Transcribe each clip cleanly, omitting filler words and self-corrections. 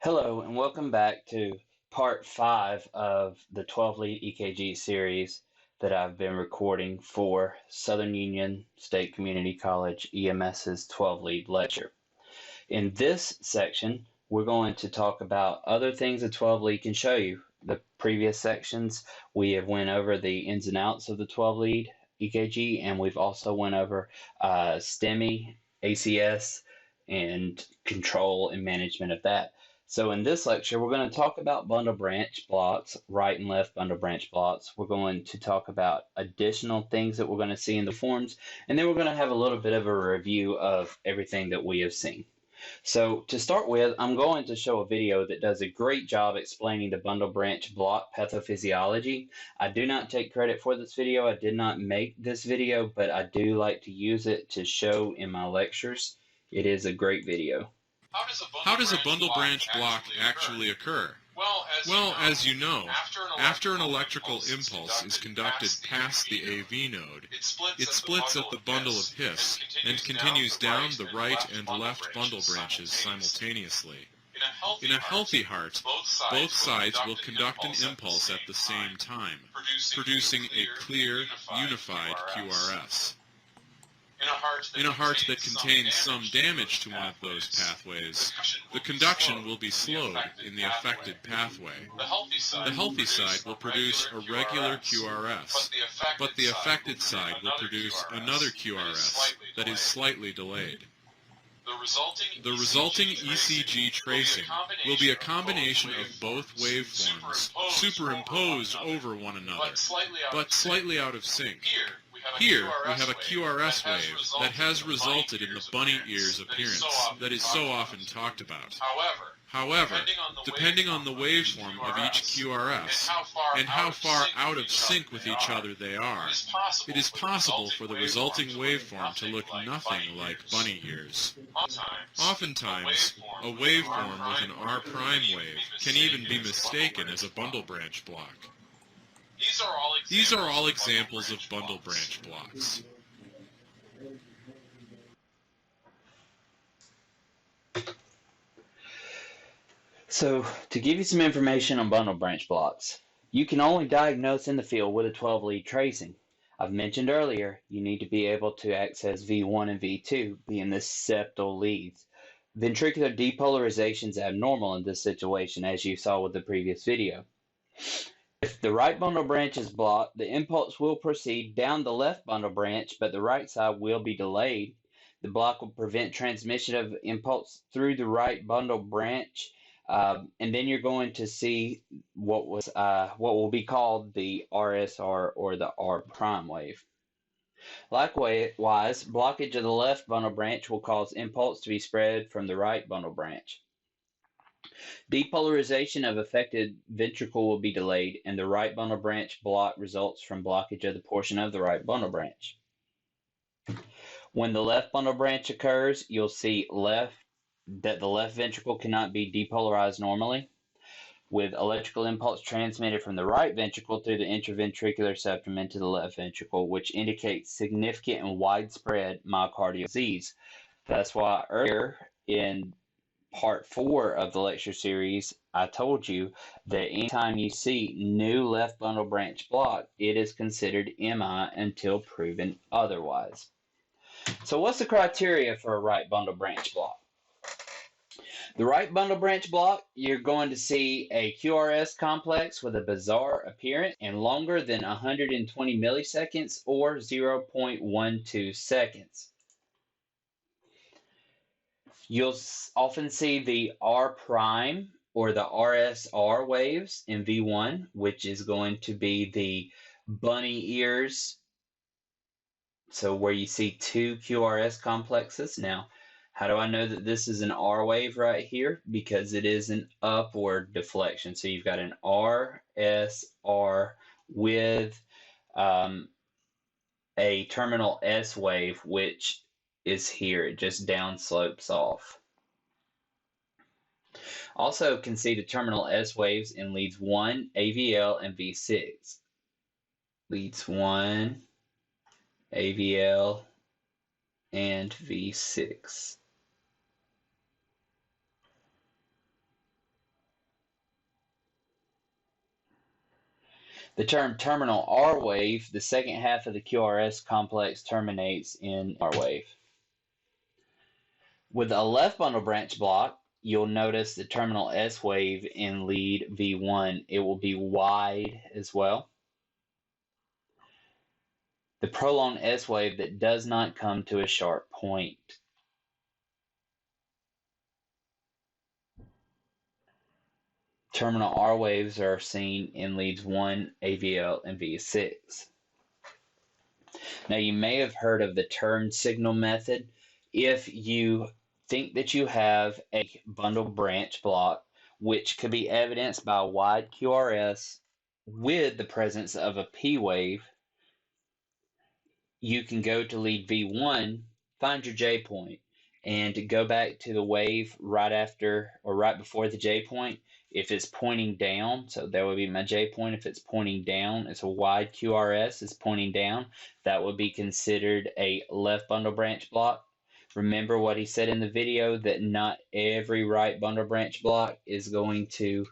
Hello, and welcome back to part 5 of the 12 lead EKG series that I've been recording for Southern Union State Community College EMS's 12 lead lecture. In this section, we're going to talk about other things a 12 lead can show you. The previous sections, we have went over the ins and outs of the 12 lead EKG, and we've also went over STEMI, ACS, and control and management of that. So in this lecture, we're going to talk about bundle branch blocks, right and left bundle branch blocks. We're going to talk about additional things that we're going to see in the forms, and then we're going to have a little bit of a review of everything that we have seen. So to start with, I'm going to show a video that does a great job explaining the bundle branch block pathophysiology. I do not take credit for this video. I did not make this video, but I do like to use it to show in my lectures. It is a great video. How does a bundle branch block actually occur? Well, as you know, after an electrical impulse is conducted past the AV node, it splits at the bundle of His and continues down the right and left bundle branches simultaneously. In a healthy heart, both sides will conduct an impulse at the same time, producing a clear, unified QRS. In a heart that contains some damage to one of those pathways, the conduction will be slowed in the affected pathway. The healthy side will produce a regular QRS, but the affected side will produce another QRS that is slightly delayed. The resulting ECG tracing will be a combination of both waveforms superimposed over one another, but slightly out of sync. Here, we have a QRS wave that has resulted in the bunny ears appearance that is so often talked about. However, depending on the waveform of each QRS and how far out of sync with each other they are, it is possible for the resulting waveform to look nothing like bunny ears. Oftentimes, a waveform with an R' wave can even be mistaken as a bundle branch block. These are all examples of bundle branch blocks. So to give you some information on bundle branch blocks, you can only diagnose in the field with a 12 lead tracing. I've mentioned earlier, you need to be able to access V1 and V2, being the septal leads. Ventricular depolarization is abnormal in this situation, as you saw with the previous video. If the right bundle branch is blocked, the impulse will proceed down the left bundle branch, but the right side will be delayed. The block will prevent transmission of impulse through the right bundle branch, and then you're going to see what will be called the RSR or the R prime wave. Likewise, blockage of the left bundle branch will cause impulse to be spread from the right bundle branch. Depolarization of affected ventricle will be delayed, and the right bundle branch block results from blockage of the portion of the right bundle branch. When the left bundle branch occurs, you'll see that the left ventricle cannot be depolarized normally, with electrical impulse transmitted from the right ventricle through the intraventricular septum into the left ventricle, which indicates significant and widespread myocardial disease. That's why earlier in part 4 of the lecture series, I told you that anytime you see new left bundle branch block, it is considered MI until proven otherwise. So what's the criteria for a right bundle branch block? The right bundle branch block, you're going to see a QRS complex with a bizarre appearance and longer than 120 milliseconds or 0.12 seconds. You'll often see the R prime or the RSR waves in V1, which is going to be the bunny ears. So where you see two QRS complexes. Now, how do I know that this is an R wave right here? Because it is an upward deflection. So you've got an RSR with a terminal S wave, which is here. It just downslopes off. Also can see the terminal S waves in leads 1, AVL, and V6. Leads 1, AVL, and V6. The term terminal R wave, the second half of the QRS complex terminates in R wave. With a left bundle branch block, you'll notice the terminal S wave in lead V1. It will be wide as well. The prolonged S wave that does not come to a sharp point. Terminal R waves are seen in leads 1, AVL, and V6. Now, you may have heard of the turn signal method. If you think that you have a bundle branch block, which could be evidenced by a wide QRS with the presence of a P wave, you can go to lead V1, find your J point, and go back to the wave right after or right before the J point. If it's pointing down, so that would be my J point. If it's pointing down, it's a wide QRS, it's pointing down, that would be considered a left bundle branch block. Remember what he said in the video, that not every right bundle branch block is going to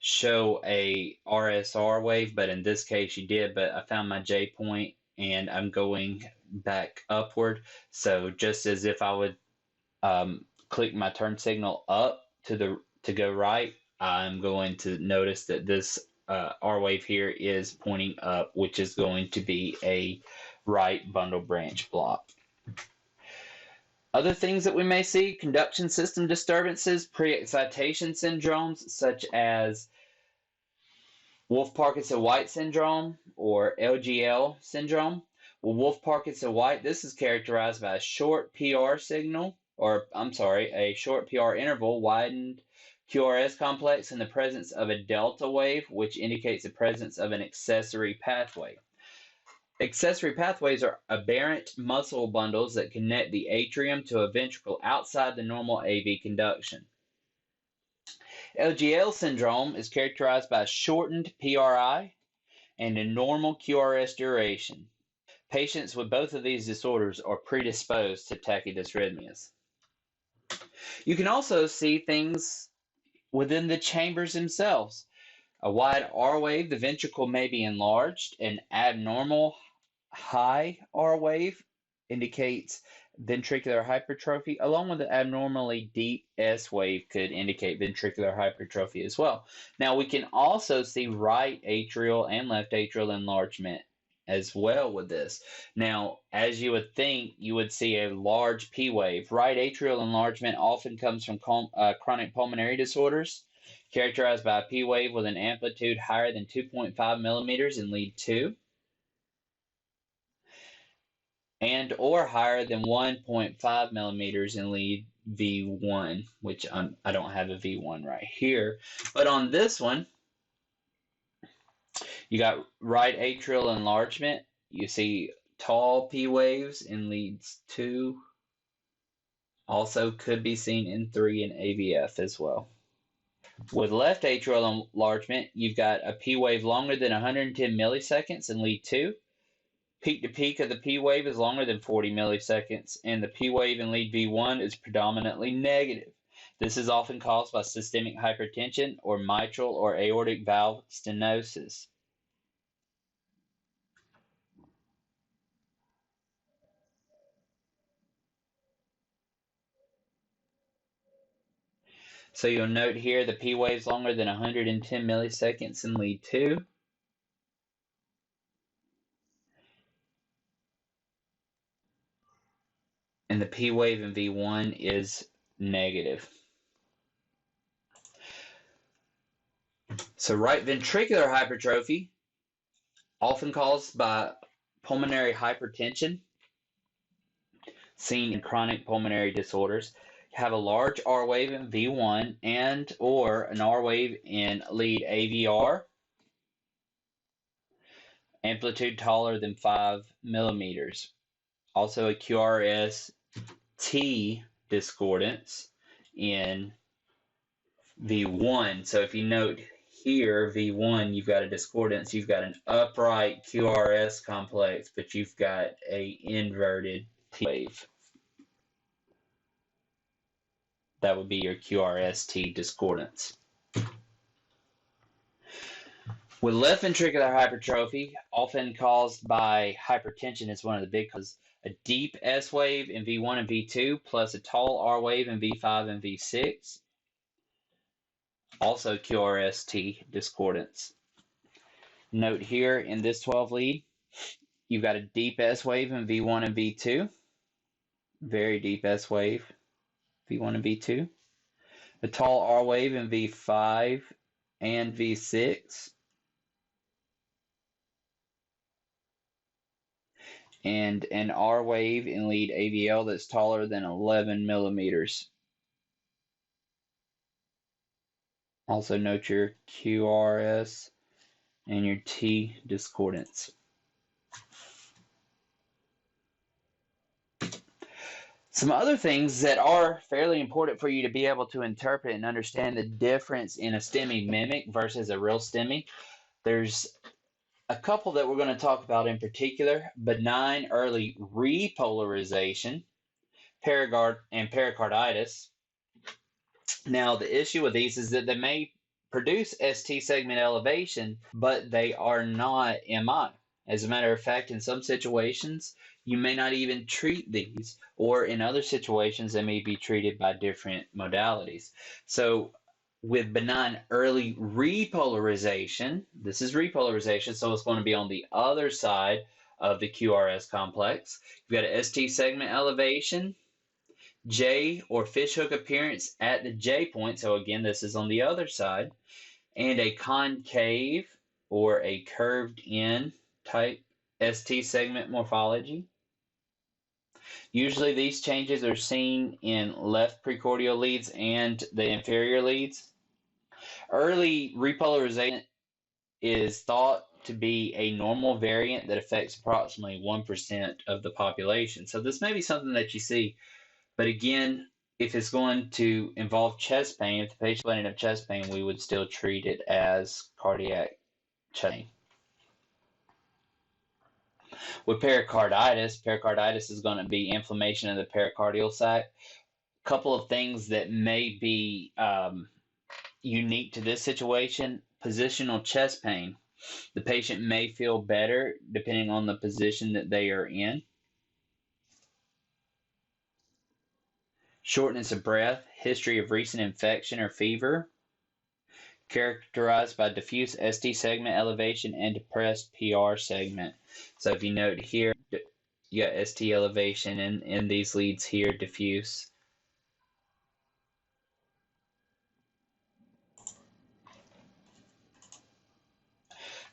show a RSR wave, but in this case you did. But I found my J point and I'm going back upward. So just as if I would click my turn signal up to go right, I'm going to notice that this R wave here is pointing up, which is going to be a right bundle branch block. Other things that we may see: conduction system disturbances, pre-excitation syndromes such as Wolff-Parkinson-White syndrome or LGL syndrome. Well, Wolff-Parkinson-White, this is characterized by a short PR signal, a short PR interval, widened QRS complex in the presence of a delta wave, which indicates the presence of an accessory pathway. Accessory pathways are aberrant muscle bundles that connect the atrium to a ventricle outside the normal AV conduction. LGL syndrome is characterized by shortened PRI and a normal QRS duration. Patients with both of these disorders are predisposed to tachydysrhythmias. You can also see things within the chambers themselves. A wide R wave, the ventricle may be enlarged. An abnormal high R wave indicates ventricular hypertrophy, along with an abnormally deep S wave could indicate ventricular hypertrophy as well. Now, we can also see right atrial and left atrial enlargement as well with this. Now, as you would think, you would see a large P wave. Right atrial enlargement often comes from chronic pulmonary disorders, characterized by a P wave with an amplitude higher than 2.5 millimeters in lead 2. And or higher than 1.5 millimeters in lead V1, which I don't have a V1 right here. But on this one, you got right atrial enlargement. You see tall P waves in leads 2. Also could be seen in 3 and AVF as well. With left atrial enlargement, you've got a P wave longer than 110 milliseconds in lead 2. Peak to peak of the P wave is longer than 40 milliseconds, and the P wave in lead V1 is predominantly negative. This is often caused by systemic hypertension or mitral or aortic valve stenosis. So you'll note here the P wave is longer than 110 milliseconds in lead 2. And the P wave in V1 is negative. So right ventricular hypertrophy, often caused by pulmonary hypertension, seen in chronic pulmonary disorders, have a large R wave in V1 and or an R wave in lead AVR, amplitude taller than 5 millimeters. Also a QRS T discordance in V1. So if you note here, V1, you've got a discordance. You've got an upright QRS complex, but you've got a inverted T wave. That would be your QRST discordance. With left ventricular hypertrophy, often caused by hypertension, is one of the big causes. A deep S wave in V1 and V2 plus a tall R wave in V5 and V6. Also QRST discordance. Note here in this 12 lead, you've got a deep S wave in V1 and V2. Very deep S wave, V1 and V2. A tall R wave in V5 and V6. And an R wave in lead AVL that's taller than 11 millimeters. Also note your QRS and your T discordance. Some other things that are fairly important for you to be able to interpret and understand the difference in a STEMI mimic versus a real STEMI. There's a couple that we're going to talk about in particular: benign early repolarization, and pericarditis. Now, the issue with these is that they may produce ST segment elevation, but they are not MI. As a matter of fact, in some situations, you may not even treat these, or in other situations, they may be treated by different modalities. So with benign early repolarization, this is repolarization, so it's going to be on the other side of the QRS complex. You've got a ST segment elevation, J or fishhook appearance at the J point, so again, this is on the other side, and a concave or a curved in type ST segment morphology. Usually these changes are seen in left precordial leads and the inferior leads. Early repolarization is thought to be a normal variant that affects approximately 1% of the population. So this may be something that you see, but again, if it's going to involve chest pain, if the patient is complaining of chest pain, we would still treat it as cardiac chest pain. With pericarditis is going to be inflammation of the pericardial sac. A couple of things that may be unique to this situation: positional chest pain. The patient may feel better depending on the position that they are in. Shortness of breath, history of recent infection or fever, characterized by diffuse ST segment elevation and depressed PR segment. So if you note here, you got ST elevation in these leads here, diffuse.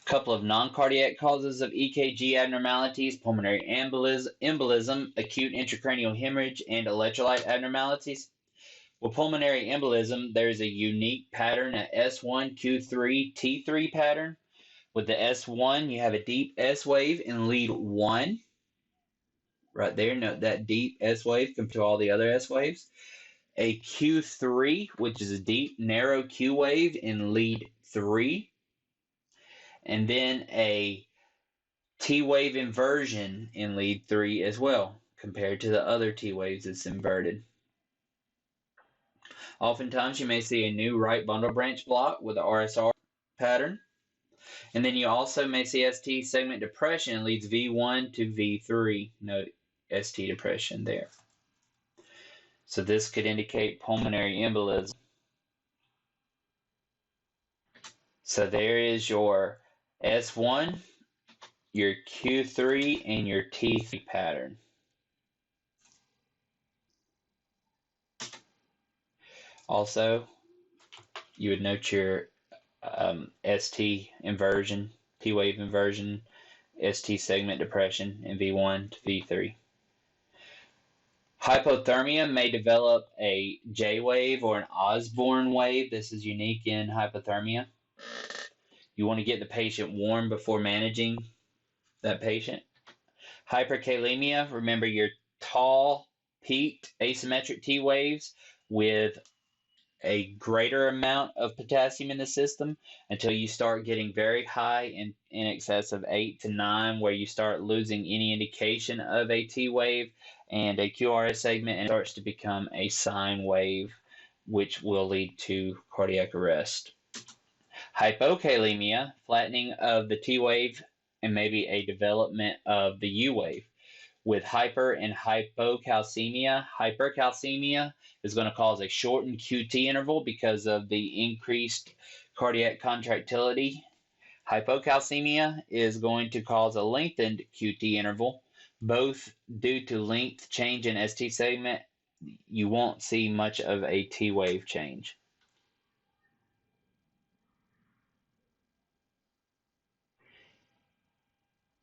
A couple of non-cardiac causes of EKG abnormalities: pulmonary embolism, acute intracranial hemorrhage, and electrolyte abnormalities. With pulmonary embolism, there's a unique pattern, a S1, Q3, T3 pattern. With the S1, you have a deep S wave in lead 1. Right there, note that deep S wave compared to all the other S waves. A Q3, which is a deep, narrow Q wave in lead 3. And then a T wave inversion in lead 3 as well, compared to the other T waves. It's inverted. Oftentimes you may see a new right bundle branch block with the RSR pattern. And then you also may see ST segment depression leads V1 to V3. Note ST depression there. So this could indicate pulmonary embolism. So there is your S1, your Q3, and your T3 pattern. Also, you would note your ST inversion, T wave inversion, ST segment depression in V1 to V3. Hypothermia may develop a J wave or an Osborne wave. This is unique in hypothermia. You want to get the patient warm before managing that patient. Hyperkalemia, remember your tall, peaked, asymmetric T waves with a greater amount of potassium in the system until you start getting very high in excess of 8 to 9, where you start losing any indication of a T wave and a QRS segment, and it starts to become a sine wave, which will lead to cardiac arrest. Hypokalemia, flattening of the T wave and maybe a development of the U wave. With hyper and hypocalcemia, hypercalcemia is going to cause a shortened QT interval because of the increased cardiac contractility. Hypocalcemia is going to cause a lengthened QT interval, both due to length change in ST segment. You won't see much of a T wave change.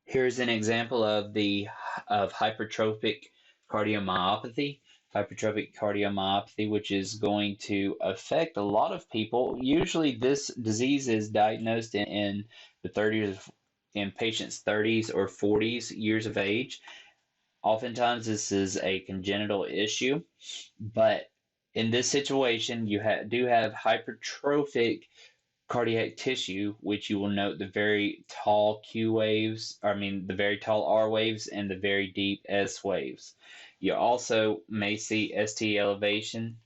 Here's an example of hypertrophic cardiomyopathy. Hypertrophic cardiomyopathy, which is going to affect a lot of people. Usually, this disease is diagnosed in the 30s, in patients' 30s or 40s years of age. Oftentimes, this is a congenital issue, but in this situation, you do have hypertrophic cardiac tissue, which you will note the very tall Q waves, the very tall R waves and the very deep S waves. You also may see ST elevation,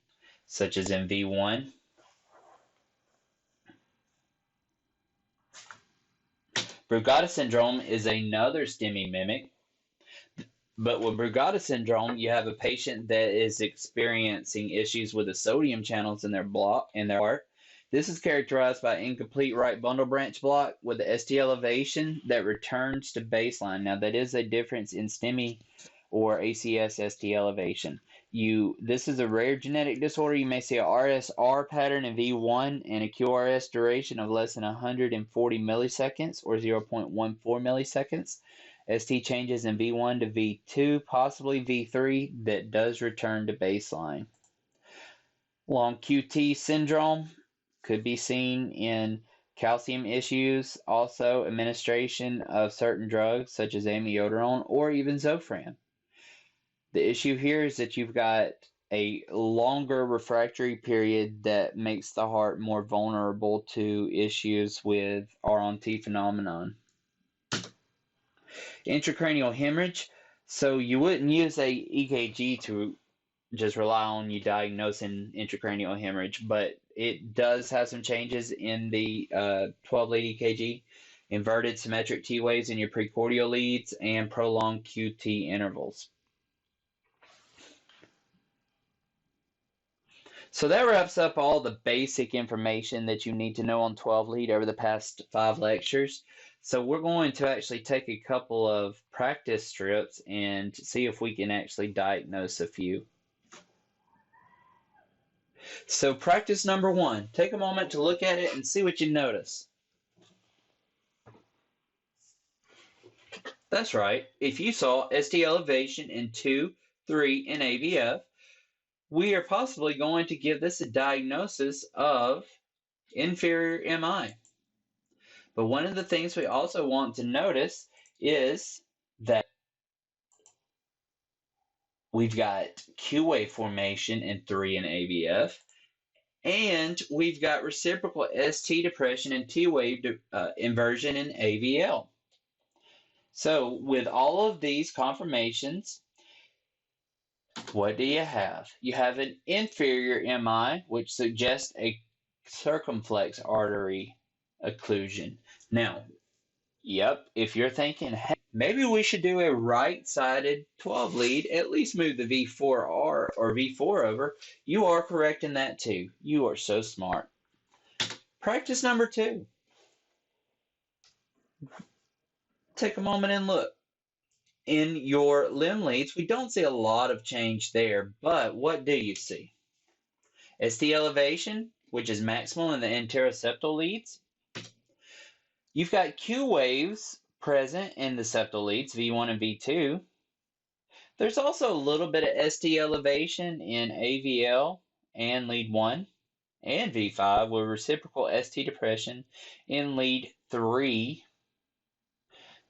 such as in V1. Brugada syndrome is another STEMI mimic, but with Brugada syndrome, you have a patient that is experiencing issues with the sodium channels in their heart. This is characterized by incomplete right bundle branch block with the ST elevation that returns to baseline. Now, that is a difference in STEMI or ACS ST elevation. This is a rare genetic disorder. You may see a RSR pattern in V1 and a QRS duration of less than 140 milliseconds or 0.14 milliseconds. ST changes in V1 to V2, possibly V3, that does return to baseline. Long QT syndrome could be seen in calcium issues, also administration of certain drugs such as amiodarone or even Zofran. The issue here is that you've got a longer refractory period that makes the heart more vulnerable to issues with R-on-T phenomenon. Intracranial hemorrhage. So you wouldn't use a EKG to just rely on you diagnosing intracranial hemorrhage, but it does have some changes in the 12-lead EKG, inverted symmetric T waves in your precordial leads, and prolonged QT intervals. So that wraps up all the basic information that you need to know on 12-lead over the past 5 lectures. So we're going to actually take a couple of practice strips and see if we can actually diagnose a few. So practice number 1, take a moment to look at it and see what you notice. That's right. If you saw ST elevation in 2, 3, and AVF, we are possibly going to give this a diagnosis of inferior MI. But one of the things we also want to notice is that we've got Q wave formation in 3 and AVF, and we've got reciprocal ST depression and T wave inversion in AVL. So with all of these confirmations, what do you have? You have an inferior MI, which suggests a circumflex artery occlusion. Now, if you're thinking, hey, maybe we should do a right-sided 12-lead, at least move the V4R or V4 over, you are correct in that too. You are so smart. Practice number 2. Take a moment and look. In your limb leads, we don't see a lot of change there, but what do you see? ST elevation, which is maximal in the anteroseptal leads. You've got Q waves present in the septal leads, V1 and V2. There's also a little bit of ST elevation in AVL and lead 1 and V5 with reciprocal ST depression in lead 3.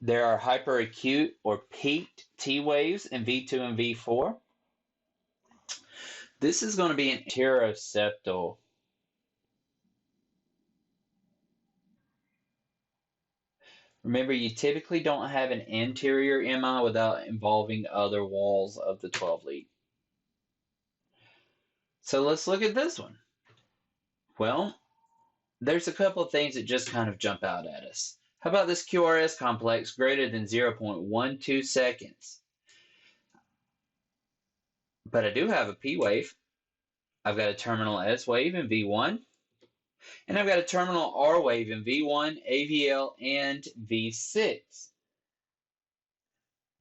There are hyperacute or peaked T waves in V2 and V4. This is going to be an anteroseptal. Remember, you typically don't have an anterior MI without involving other walls of the 12-lead. So let's look at this one. Well, there's a couple of things that just kind of jump out at us. How about this QRS complex greater than 0.12 seconds? But I do have a P wave. I've got a terminal S wave in V1, and I've got a terminal R wave in V1, AVL, and V6.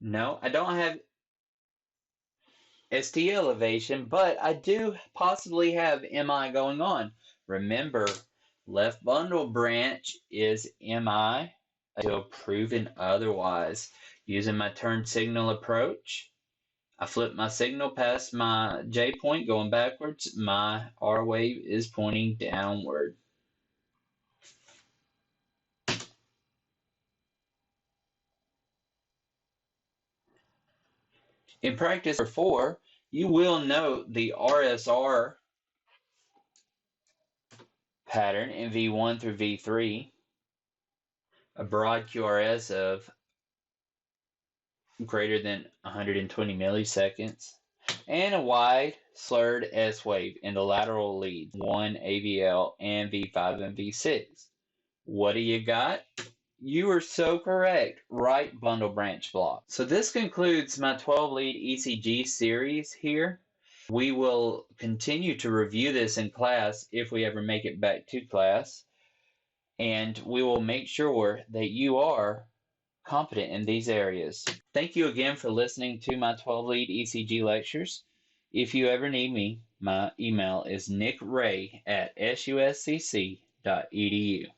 No, I don't have ST elevation, but I do possibly have MI going on. Remember, left bundle branch is MI until proven otherwise. Using my turn signal approach, I flip my signal past my J point going backwards. My R wave is pointing downward. In practice 4, you will note the RSR pattern in V1 through V3, a broad QRS of greater than 120 milliseconds, and a wide slurred S wave in the lateral leads, 1 AVL and V5 and V6. What do you got? You are so correct, right bundle branch block. So this concludes my 12-lead ECG series here. We will continue to review this in class if we ever make it back to class, and we will make sure that you are competent in these areas. Thank you again for listening to my 12-lead ECG lectures. If you ever need me, my email is nickray@suscc.edu.